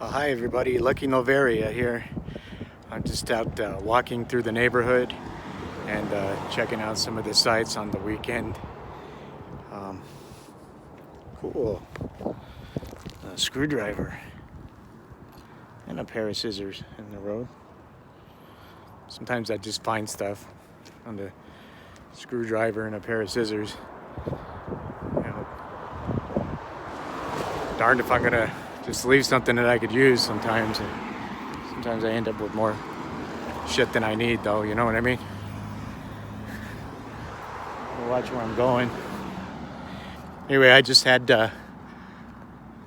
Hi everybody, Lucky Novaria here. I'm just out walking through the neighborhood and checking out some of the sights on the weekend. Cool. A screwdriver and a pair of scissors in the road. Sometimes I just find stuff on the screwdriver and a pair of scissors. You know, darned if I'm gonna just leave something that I could use sometimes. And sometimes I end up with more shit than I need, though, you know what I mean? I'll watch where I'm going. Anyway, I just had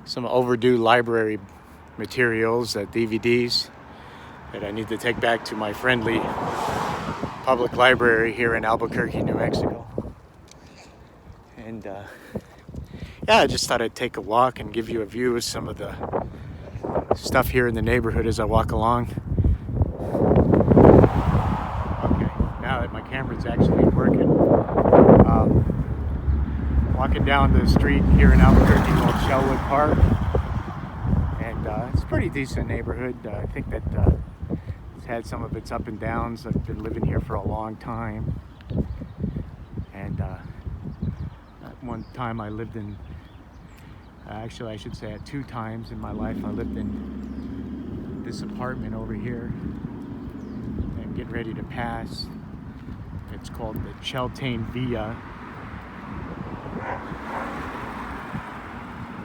some overdue library materials, DVDs, that I need to take back to my friendly public library here in Albuquerque, New Mexico. And yeah, I just thought I'd take a walk and give you a view of some of the stuff here in the neighborhood as I walk along. Okay, now that my camera's actually working, walking down the street here in Albuquerque called Chelwood Park, and it's a pretty decent neighborhood. I think that it's had some of its up and downs. I've been living here for a long time, and at one time I lived in, actually I should say at two times in my life, I lived in this apartment over here. I'm getting ready to pass. It's called the Chelwood Villa.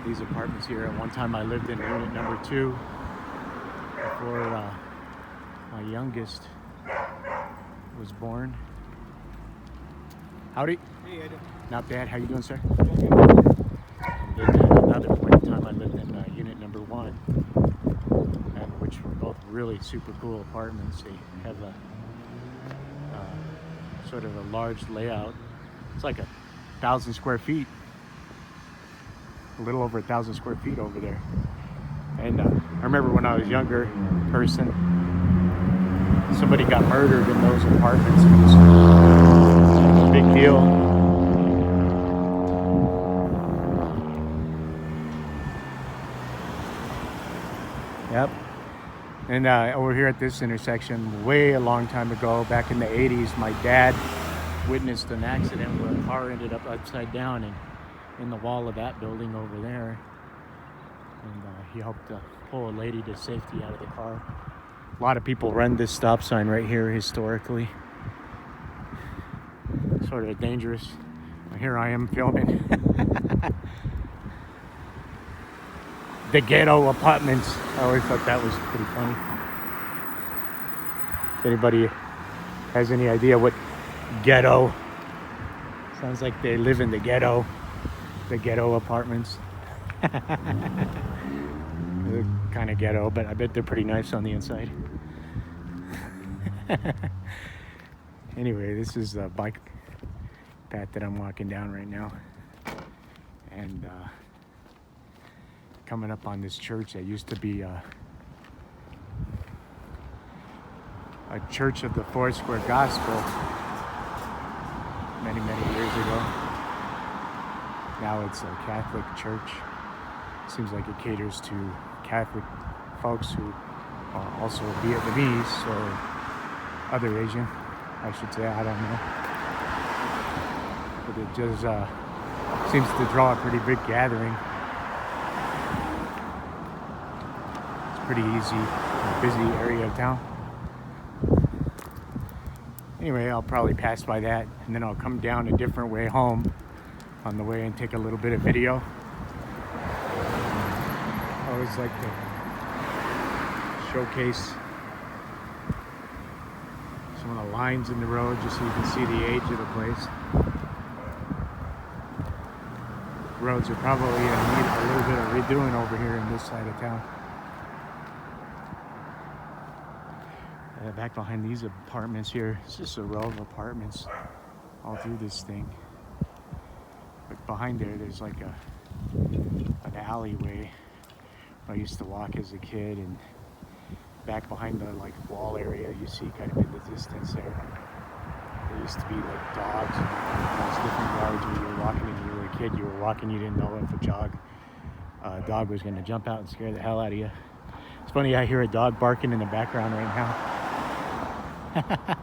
These apartments here, at one time I lived in unit number 2 before my youngest was born. Howdy. Hey, how you doing? Not bad. How you doing, sir? And then at another point in time I lived in unit number 1, which were both really super cool apartments. They have a sort of a large layout. It's like 1,000 square feet. A little over 1,000 square feet over there. And I remember when I was a younger person, somebody got murdered in those apartments. It was a big deal. Yep. And over here at this intersection, way a long time ago, back in the 80s, my dad witnessed an accident where a car ended up upside down and in the wall of that building over there, and he helped pull a lady to safety out of the car. A lot of people run this stop sign right here historically. Sort of dangerous. Here I am filming the ghetto apartments. I always thought that was pretty funny. If anybody has any idea what ghetto, sounds like they live in the ghetto. The ghetto apartments. They're kind of ghetto, but I bet they're pretty nice on the inside. Anyway, this is the bike path that I'm walking down right now, and coming up on this church that used to be a Church of the Foursquare Gospel many years ago. Now it's a Catholic church. Seems like it caters to Catholic folks who are also Vietnamese or other Asian, I should say. I don't know. But it just seems to draw a pretty big gathering. It's a pretty busy area of town. Anyway, I'll probably pass by that, and then I'll come down a different way home on the way and take a little bit of video. I always like to showcase some of the lines in the road just so you can see the age of the place. Roads are probably in need of a little bit of redoing over here in this side of town. Back behind these apartments here, it's just a row of apartments all through this thing. But behind there's like an alleyway where I used to walk as a kid, and back behind the wall area you see kind of in the distance there used to be like dogs and those different yards where you were walking and you were a kid, you didn't know if a dog was going to jump out and scare the hell out of you. It's funny, I hear a dog barking in the background right now.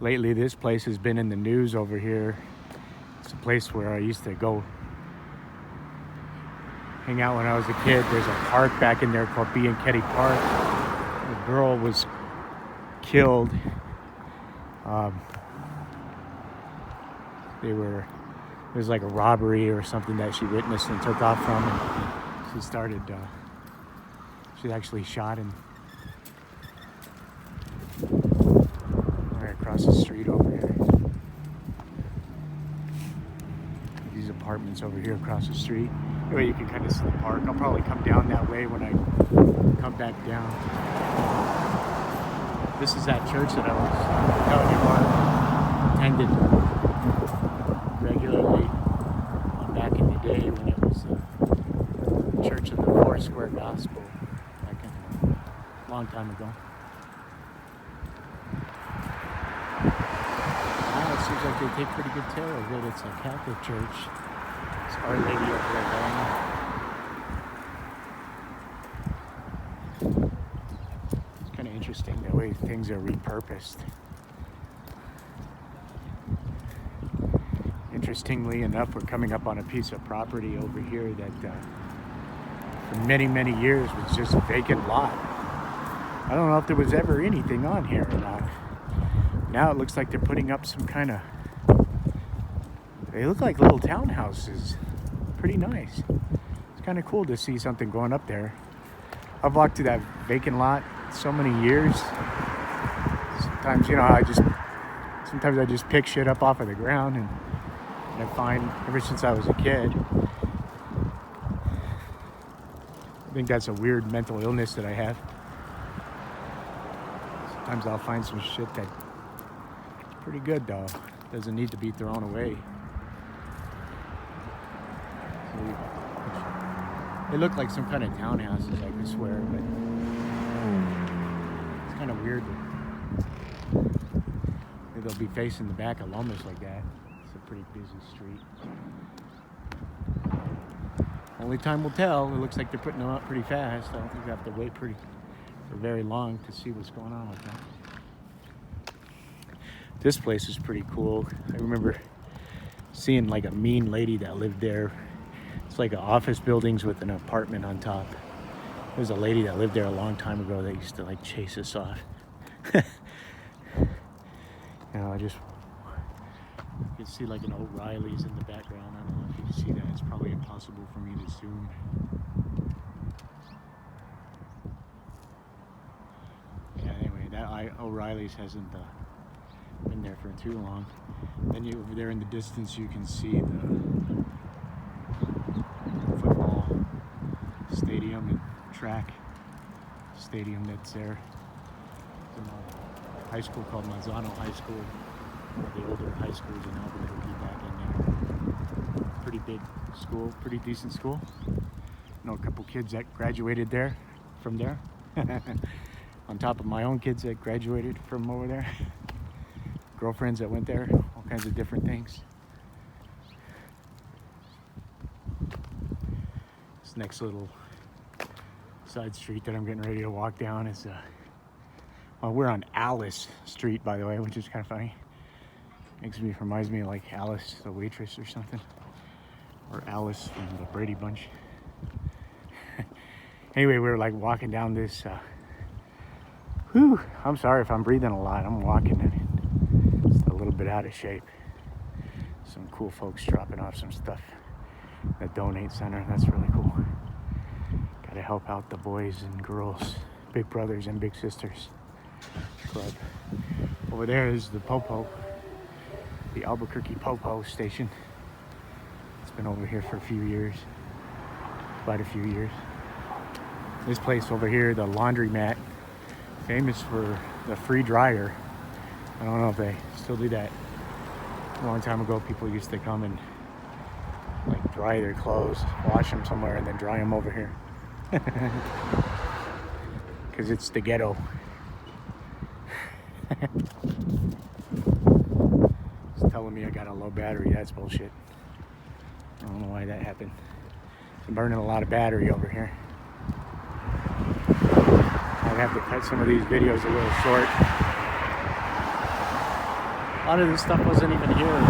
Lately, this place has been in the news over here. It's a place where I used to go hang out when I was a kid. There's a park back in there called Burque Park. A girl was killed. It was like a robbery or something that she witnessed and took off from, and she actually shot him right across the street over here. These apartments over here across the street. Anyway, you can kind of see the park. I'll probably come down that way when I come back down. This is that church that I was telling you about. Attended regularly back in the day when it was the Church of the Four Square Gospel, back in a long time ago. Now it seems like they take pretty good care of it. It's a Catholic church. It's Our Lady of Lorraine. It's kind of interesting the way things are repurposed. Interestingly enough, we're coming up on a piece of property over here that for many, many years was just a vacant lot. I don't know if there was ever anything on here or not. Now it looks like they're putting up some kind of, they look like little townhouses. Pretty nice. It's kind of cool to see something going up there. I've walked through that vacant lot so many years. Sometimes, sometimes I just pick shit up off of the ground, and I find, ever since I was a kid, I think that's a weird mental illness that I have. Sometimes I'll find some shit that's pretty good though. Doesn't need to be thrown away. They look like some kind of townhouses, I can swear, but it's kind of weird. Maybe they'll be facing the back of Lomas like that. It's a pretty busy street. Only time will tell. It looks like they're putting them up pretty fast. I don't think you have to wait for very long to see what's going on with that. This place is pretty cool. I remember seeing like a mean lady that lived there. It's like an office buildings with an apartment on top. There's a lady that lived there a long time ago that used to like chase us off. You can see like an O'Reilly's in the background. I don't know if you can see that. It's probably impossible for me to zoom. Yeah, anyway, that O'Reilly's hasn't been there for too long. Then over there in the distance you can see the football stadium and track stadium that's there. There's a high school called Manzano High School. One of the older high schools in Albuquerque back in there. Pretty big school, pretty decent school. I know a couple kids that graduated from there. On top of my own kids that graduated from over there. Girlfriends that went there, all kinds of different things. This next little side street that I'm getting ready to walk down is, we're on Alice Street, by the way, which is kind of funny. Reminds me of like Alice, the waitress or something. Or Alice from the Brady Bunch. Anyway, we're like walking down this, I'm sorry if I'm breathing a lot. I'm walking and it's a little bit out of shape. Some cool folks dropping off some stuff at Donate Center. That's really cool. Gotta help out the boys and girls, big brothers and big sisters club. Over there is the Popo, the Albuquerque Popo station. It's been over here for a few years, quite a few years. This place over here, the laundromat, famous for the free dryer. I don't know if they still do that. A long time ago, people used to come and like dry their clothes, wash them somewhere, and then dry them over here. Because it's the ghetto. It's telling me I got a low battery. That's bullshit. I don't know why that happened. I'm burning a lot of battery over here. I'd have to cut some of these videos a little short. A lot of this stuff wasn't even here.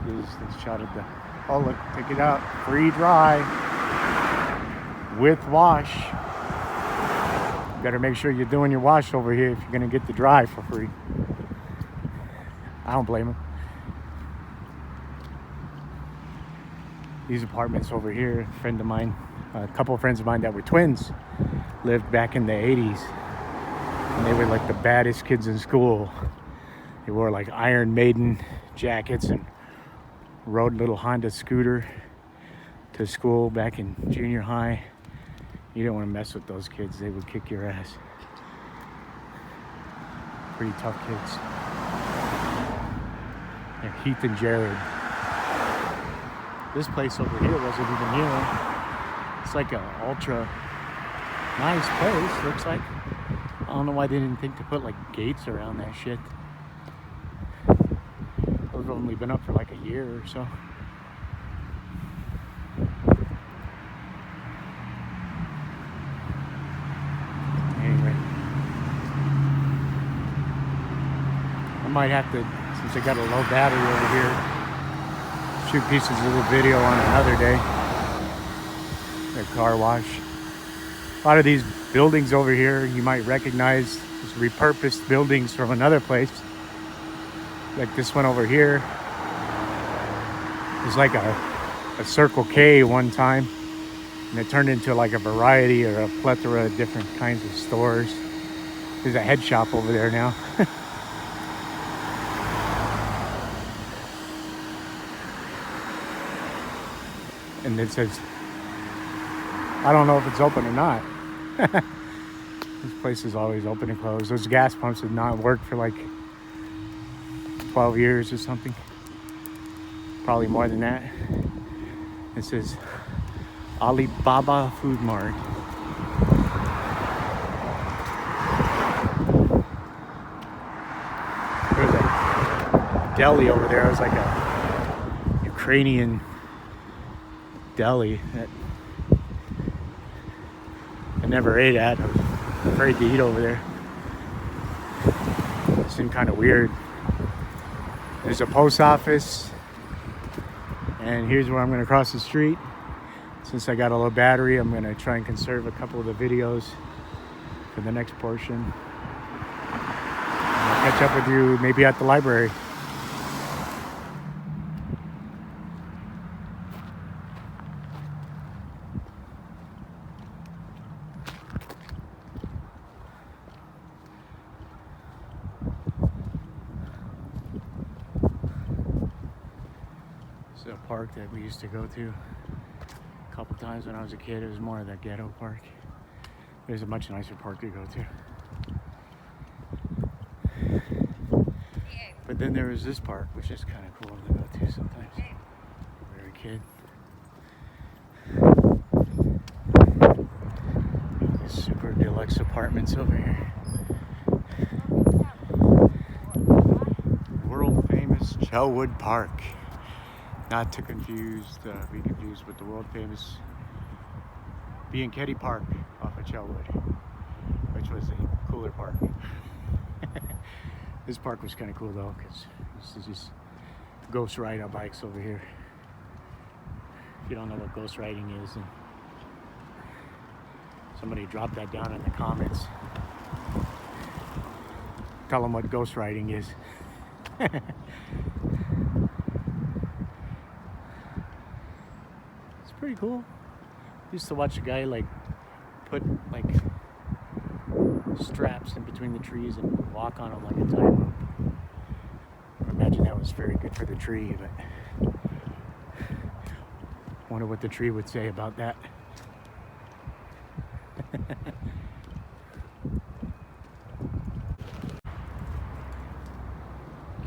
This shot at the, oh look, check it out, free dry with wash. You better make sure you're doing your wash over here if you're gonna get the dry for free. I don't blame them. These apartments over here, a friend of mine, a couple of friends of mine that were twins, lived back in the 80s. And they were like the baddest kids in school. They wore like Iron Maiden jackets and rode a little Honda scooter to school back in junior high. You don't want to mess with those kids. They would kick your ass. Pretty tough kids. They're Heath and Jared. This place over here wasn't even here. It's like an ultra nice place, looks like. I don't know why they didn't think to put like gates around that shit. Those have only been up for like a year or so. Anyway, I might have to, since I got a low battery over here, shoot pieces of the video on another day. A car wash. A lot of these buildings over here you might recognize as repurposed buildings from another place. Like this one over here. It was like a Circle K one time. And it turned into like a variety or a plethora of different kinds of stores. There's a head shop over there now. And it says, I don't know if it's open or not. This place is always open and closed. Those gas pumps have not worked for like 12 years or something. Probably more than that. It says Alibaba Food Mart. There's a deli over there. It was like a Ukrainian deli that I never ate at. I was afraid to eat over there. It seemed kind of weird. There's a post office, and here's where I'm going to cross the street. Since I got a low battery, I'm going to try and conserve a couple of the videos for the next portion. And I'll catch up with you maybe at the library. It's a park that we used to go to a couple times when I was a kid. It was more of that ghetto park. There's a much nicer park to go to. But then there was this park, which is kind of cool to go to sometimes. When we were a kid. These super deluxe apartments over here. World famous Chelwood Park. Not to be confused with the world famous Burque Park off of Chelwood, which was a cooler park. This park was kind of cool though, because this is just ghost ride on bikes over here. If you don't know what ghost riding is, and somebody drop that down in the comments. Tell them what ghost riding is. Pretty cool. Used to watch a guy like put like straps in between the trees and walk on them like a tightrope. I imagine that was very good for the tree, but wonder what the tree would say about that.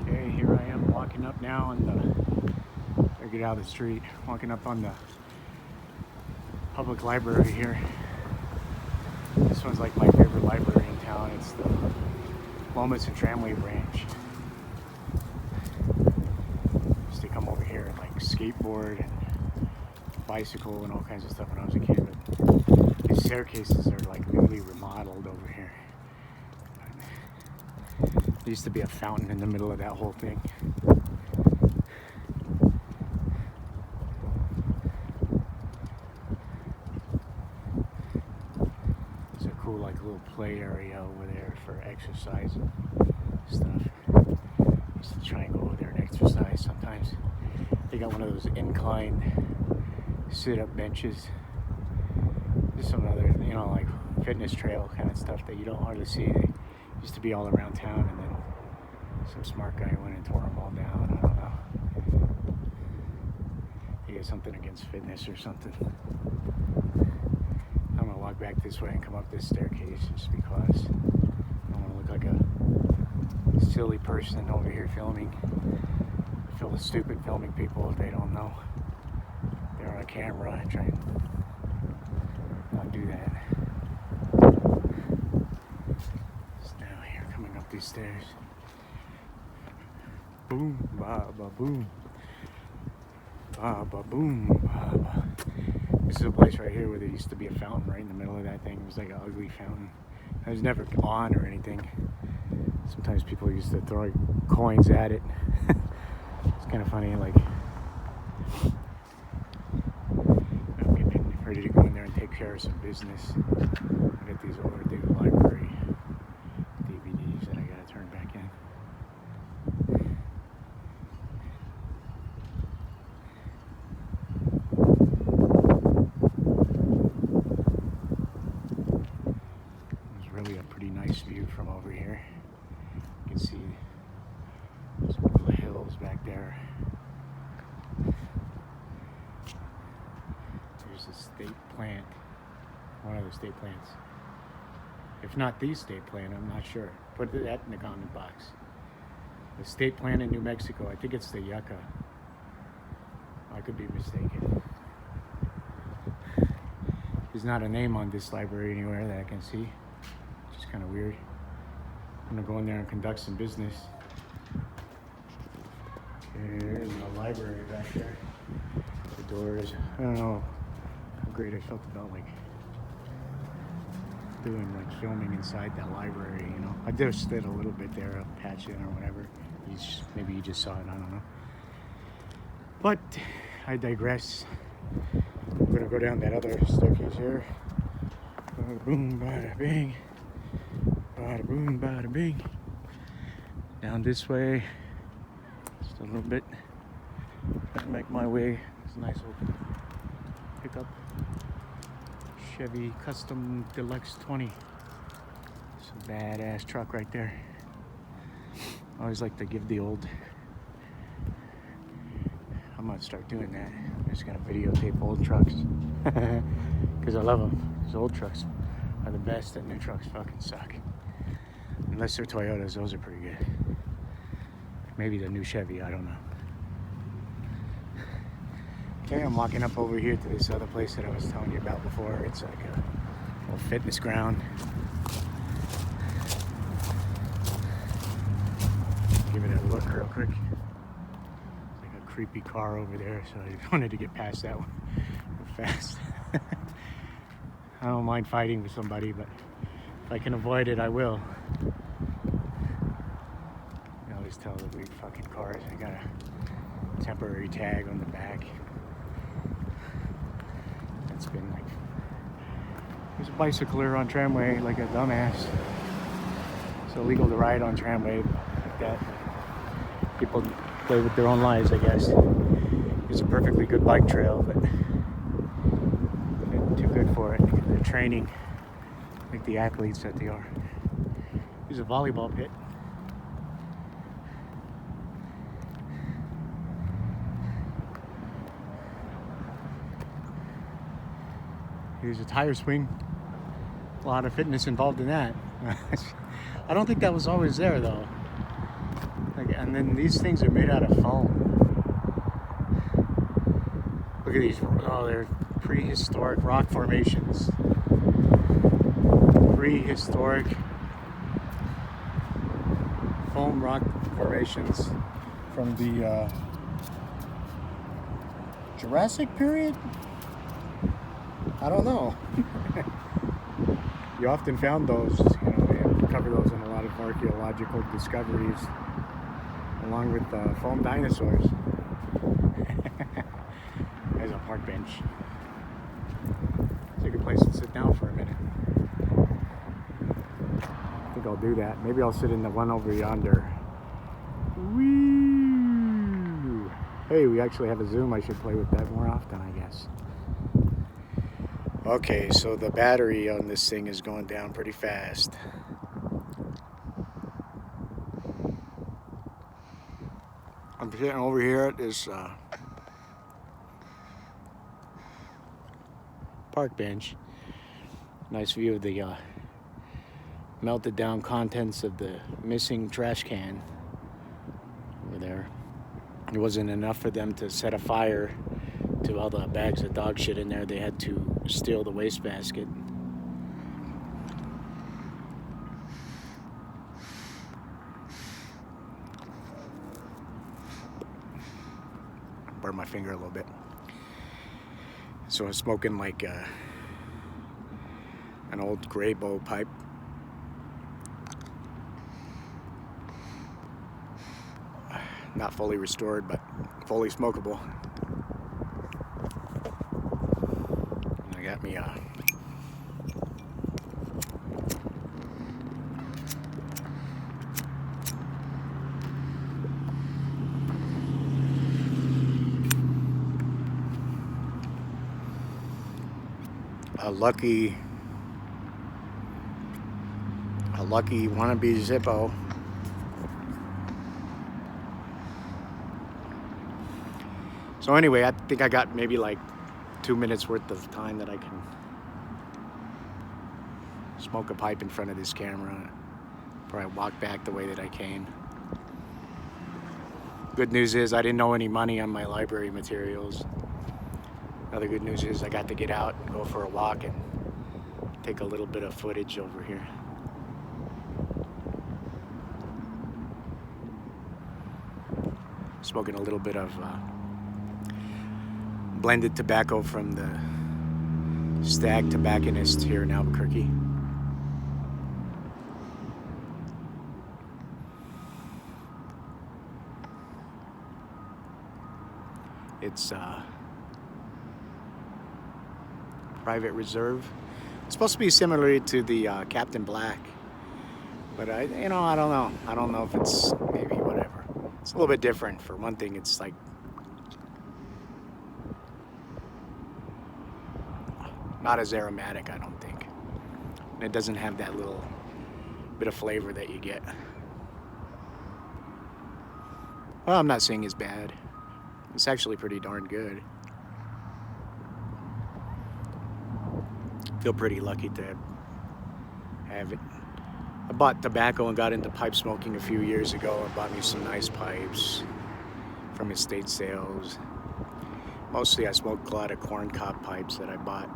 Okay, here I am walking up now on the, I get out of the street, walking up on the public library here. This one's like my favorite library in town. It's the Lomas and Tramway branch. Used to come over here here and like skateboard and bicycle and all kinds of stuff when I was a kid. But these staircases are like newly remodeled over here. There used to be a fountain in the middle of that whole thing. It's a cool like little play area over there for exercise and stuff. I used to try and go over there and exercise sometimes. They got one of those incline sit-up benches. There's some other, you know, like fitness trail kind of stuff that you don't hardly see. They used to be all around town, and then some smart guy went and tore them all down. I don't know. He had something against fitness or something. I'm gonna walk back this way and come up this staircase just because I don't want to look like a silly person over here filming. I feel stupid filming people if they don't know they're on a camera and try and not do that. Just down here coming up these stairs. Boom, ba ba boom. Ba ba boom, ba ba. This is a place right here where there used to be a fountain right in the middle of that thing. It was like an ugly fountain. It was never on or anything. Sometimes people used to throw coins at it. It's kind of funny, like I'm getting ready to go in there and take care of some business. I got these overdue library DVDs that I gotta turn back in. There's really a pretty nice view from over here. You can see some of the hills back there. There's a state plant, one of the state plants. If not the state plant, I'm not sure. Put that in the comment box. The state plant in New Mexico, I think it's the yucca. I could be mistaken. There's not a name on this library anywhere that I can see, which is kind of weird. I'm gonna go in there and conduct some business. There's a library back there. The doors, I don't know how great I felt about like doing like filming inside that library, you know. I just did a little bit there, a patch in or whatever. Maybe you just saw it, I don't know. But I digress. I'm gonna go down that other staircase here. Bada boom, bada bing. Bada boom, bada bing. Down this way. Just a little bit. Trying to make my way. It's a nice little pickup. Chevy Custom Deluxe 20. It's a badass truck right there. I always like to give the old... I'm gonna start doing that. I'm just gonna videotape old trucks. Because I love them. These old trucks are the best, and new trucks fucking suck. Unless they're Toyotas, those are pretty good. Maybe the new Chevy, I don't know. Okay, I'm walking up over here to this other place that I was telling you about before. It's like a little fitness ground. Give it a look real quick. It's like a creepy car over there, so I wanted to get past that one real fast. I don't mind fighting with somebody, but if I can avoid it, I will. I always tell the weird fucking cars, I got a temporary tag on the back. It's been like, there's a bicycler on tramway like a dumbass. It's illegal to ride on tramway like that. People play with their own lives, I guess. It's a perfectly good bike trail, but they're too good for it. They're training like the athletes that they are. There's a volleyball pit. Here's a tire swing. A lot of fitness involved in that. I don't think that was always there though. Like, and then these things are made out of foam. Look at these. Oh, they're prehistoric rock formations. Prehistoric foam rock formations from the Jurassic period? I don't know. You often found those, they cover those in a lot of archaeological discoveries, along with foam dinosaurs. There's a park bench. It's a good place to sit down for a minute. I think I'll do that. Maybe I'll sit in the one over yonder. Woo! Hey, we actually have a Zoom. I should play with that more often, I guess. Okay, so the battery on this thing is going down pretty fast. I'm sitting over here at this park bench. Nice view of the melted down contents of the missing trash can over there. It wasn't enough for them to set a fire to all the bags of dog shit in there. They had to steal the wastebasket. Burned my finger a little bit. So I'm smoking like an old gray bowl pipe. Not fully restored, but fully smokable. And I got me a lucky wannabe Zippo. So anyway, I think I got maybe like 2 minutes worth of time that I can smoke a pipe in front of this camera before I walk back the way that I came. Good news is I didn't owe any money on my library materials. Another good news is I got to get out and go for a walk and take a little bit of footage over here. Smoking a little bit of blended tobacco from the Stag Tobacconist here in Albuquerque. It's private reserve. It's supposed to be similar to the Captain Black, but I don't know. I don't know if it's maybe whatever. It's a little bit different. For one thing, it's like not as aromatic, I don't think. And it doesn't have that little bit of flavor that you get. Well, I'm not saying it's bad. It's actually pretty darn good. Feel pretty lucky to have it. I bought tobacco and got into pipe smoking a few years ago. I bought me some nice pipes from estate sales. Mostly I smoked a lot of corn cob pipes that I bought,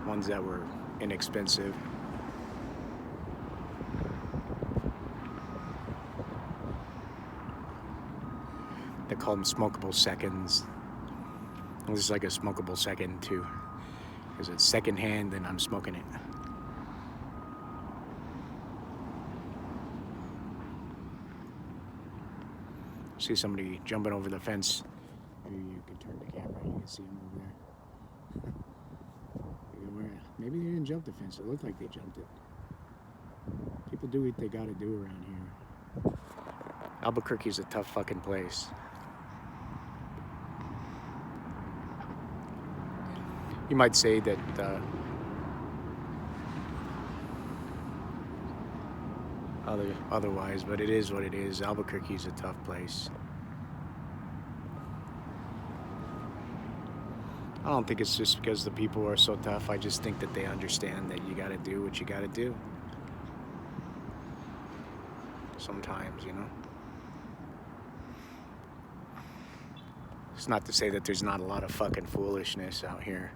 ones that were inexpensive. They call them smokable seconds. This is like a smokable second too, because it's second hand and I'm smoking it. See somebody jumping over the fence. Maybe you can turn the camera, you can see them over there. Maybe they didn't jump the fence, it looked like they jumped it. People do what they gotta do around here. Albuquerque's a tough fucking place. You might say that otherwise, but it is what it is. Albuquerque's a tough place. I don't think it's just because the people are so tough. I just think that they understand that you gotta do what you gotta do. Sometimes, you know. It's not to say that there's not a lot of fucking foolishness out here.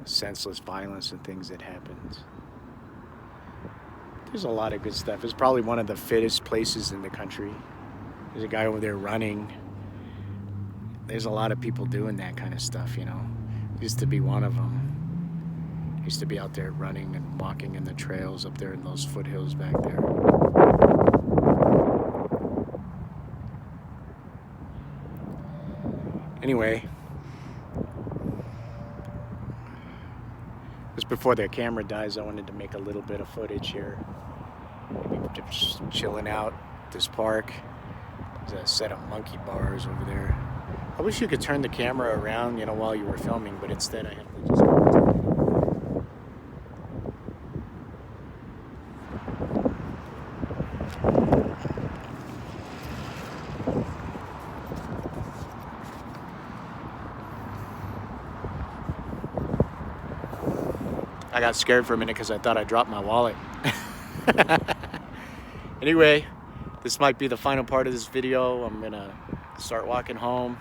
Senseless violence and things that happens. There's a lot of good stuff. It's probably one of the fittest places in the country. There's a guy over there running. there's a lot of people doing that kind of stuff, you know. Used to be one of them. Used to be out there running and walking in the trails up there in those foothills back there. Anyway, just before the camera dies, I wanted to make a little bit of footage here. Maybe just chilling out at this park. There's a set of monkey bars over there. I wish you could turn the camera around, you know, while you were filming, but instead I have to just... I got scared for a minute because I thought I dropped my wallet. Anyway, this might be the final part of this video. I'm gonna start walking home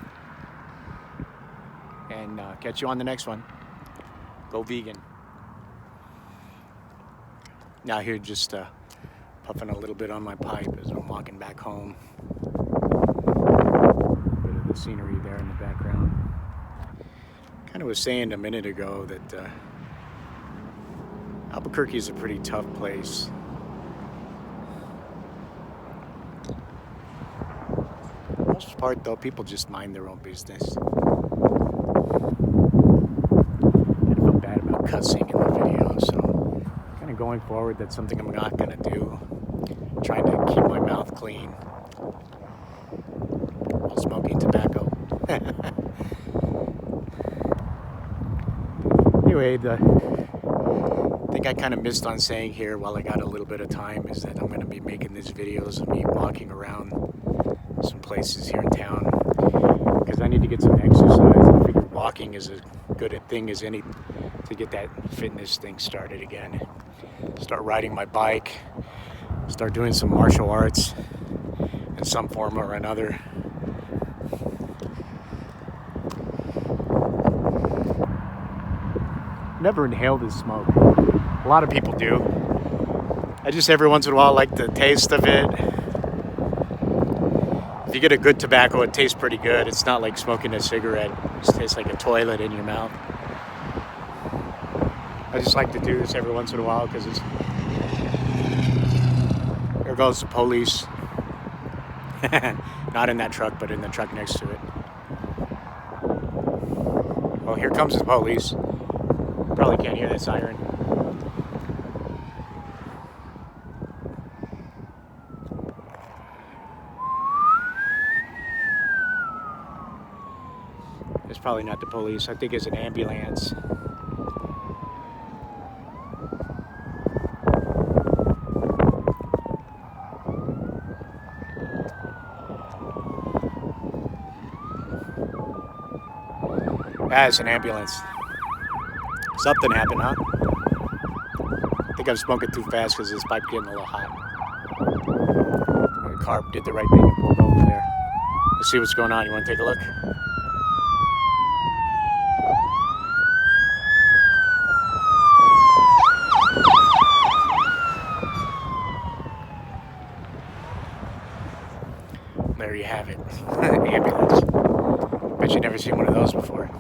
and catch you on the next one. Go vegan. Now here just puffing a little bit on my pipe as I'm walking back home. A bit of the scenery there in the background. Kind of was saying a minute ago that Albuquerque is a pretty tough place. For the most part, though, people just mind their own business. Kind of felt bad about cussing in the video, so kind of going forward, that's something I'm not gonna do. Trying to keep my mouth clean while smoking tobacco. Anyway, the thing I kind of missed on saying here while I got a little bit of time is that I'm going to be making these videos of me walking around some places here in town because I need to get some exercise. I figure walking is as good a thing as any to get that fitness thing started again. Start riding my bike, start doing some martial arts in some form or another. Never inhaled this smoke. A lot of people do. I just every once in a while like the taste of it. If you get a good tobacco, it tastes pretty good. It's not like smoking a cigarette. It just tastes like a toilet in your mouth. I just like to do this every once in a while because it's... There goes the police. Not in that truck, but in the truck next to it. Well, here comes the police. Probably can't hear that siren. It's probably not the police. I think it's an ambulance. Ah, it's an ambulance. Something happened, huh? I think I'm smoking too fast because this pipe's getting a little hot. The car did the right thing and pulled over there. Let's see what's going on. You want to take a look? There you have it. Ambulance. Bet you've never seen one of those before.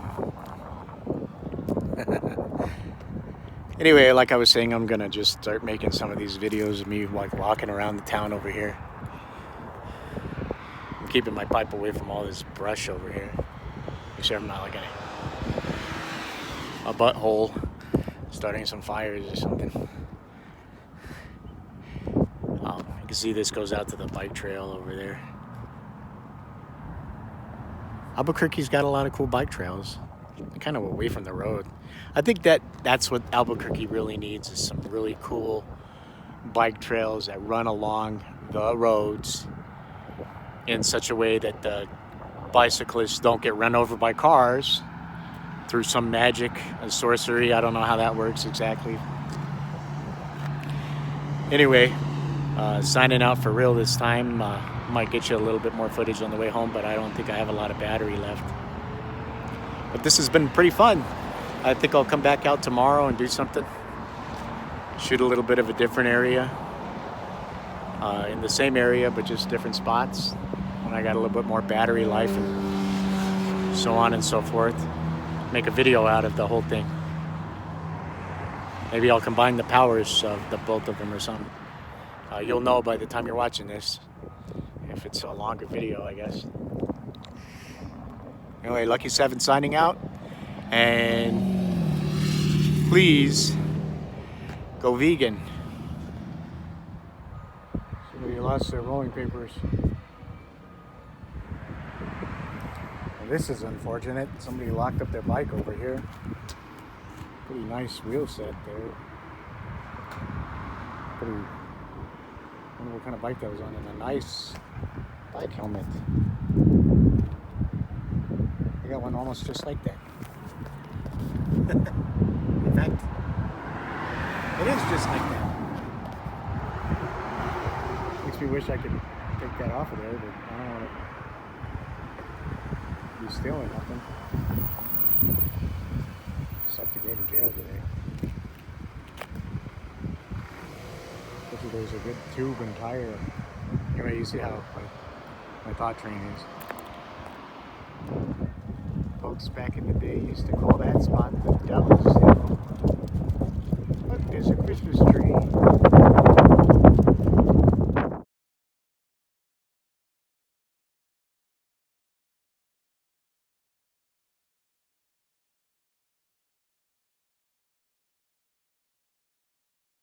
Anyway, like I was saying, I'm gonna just start making some of these videos of me like walking around the town over here. I'm keeping my pipe away from all this brush over here. Make sure I'm not like a butthole starting some fires or something. You can see this goes out to the bike trail over there. Albuquerque's got a lot of cool bike trails. Kind of away from the road. I think that's what Albuquerque really needs is some really cool bike trails that run along the roads in such a way that the bicyclists don't get run over by cars through some magic and sorcery. I don't know how that works exactly. Anyway, signing out for real this time. Might get you a little bit more footage on the way home, but I don't think I have a lot of battery left. But this has been pretty fun. I think I'll come back out tomorrow and do something. Shoot a little bit of a different area. In the same area, but just different spots. When I got a little bit more battery life. And so on and so forth. Make a video out of the whole thing. Maybe I'll combine the powers of the both of them or something. You'll know by the time you're watching this, if it's a longer video, I guess. Anyway, Lucky 7 signing out, and please go vegan. Somebody lost their rolling papers. Well, this is unfortunate. Somebody locked up their bike over here. Pretty nice wheel set there. I wonder what kind of bike that was on, and a nice bike helmet. I got one almost just like that. In fact, it is just like that. Makes me wish I could take that off of there, but I don't want to be stealing nothing. Suck to go to jail today. Hopefully there's a good tube and tire. Anyway, you see how my thought train is. Folks back in the day used to call that spot